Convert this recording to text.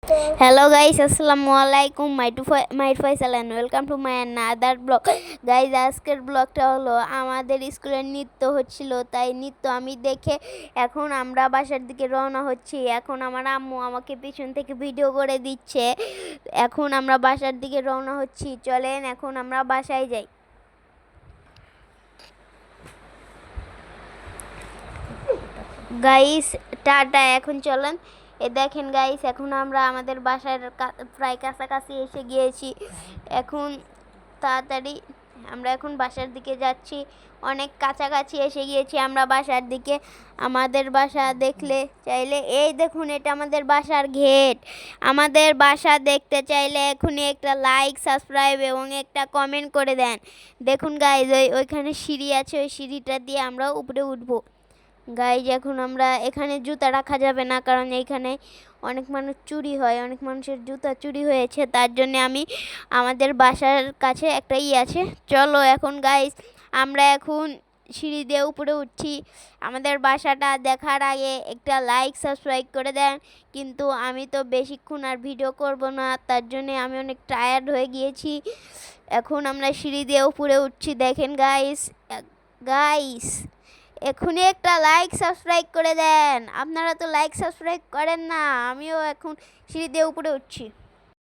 Hello guys, Assalamualaikum. My Faisal and welcome to my another blog. Guys, আজকের ব্লগটা হলো আমাদের স্কুলের নৃত্য হচ্ছিল, তাই নৃত্য আমি দেখে এখন আমরা বাসার দিকে রওনা হচ্ছি। এখন আমার আম্মু আমাকে পিছন থেকে ভিডিও করে দিচ্ছে। এখন আমরা বাসার দিকে রওনা হচ্ছি। চলেন এখন আমরা বাসায় যাই। গাইস টাটা, এখন চলেন। দেখেন গাইস, এখন আমরা আমাদের বাসার প্রায় কাছাকাছি এসে গিয়েছি। এখন তাড়াতাড়ি আমরা এখন বাসার দিকে যাচ্ছি। অনেক কাছাকাছি এসে গিয়েছি আমরা বাসার দিকে। আমাদের বাসা দেখলে চাইলে এই দেখুন, এটা আমাদের বাসার গেট। আমাদের বাসা দেখতে চাইলে এখনই একটা লাইক, সাবস্ক্রাইব এবং একটা কমেন্ট করে দেন। দেখুন গাইস, ওইখানে সিঁড়ি আছে, ওই সিঁড়িটা দিয়ে আমরা উপরে উঠবো। গাইজ এখন আমরা এখানে জুতা রাখা যাবে না, কারণ এইখানে অনেক মানুষ চুরি হয়, অনেক মানুষের জুতা চুরি হয়েছে। তার জন্য আমি আমাদের বাসার কাছে একটা আছে। চলো এখন গাইজ আমরা এখন সিঁড়ি দিয়ে উপরে উঠছি। আমাদের বাসাটা দেখার আগে একটা লাইক, সাবস্ক্রাইব করে দেন। কিন্তু আমি তো বেশিক্ষণ আর ভিডিও করব না, তার জন্য আমি অনেক টায়ার্ড হয়ে গিয়েছি। এখন আমরা সিঁড়ি দিয়ে উপরে উঠছি। দেখেন গাইজ, গাইজ এখনই একটা লাইক, সাবস্ক্রাইব করে দেন। আপনারা তো লাইক, সাবস্ক্রাইব করেন না। আমিও এখন সিঁড়ি দিয়ে উপরে উঠছি।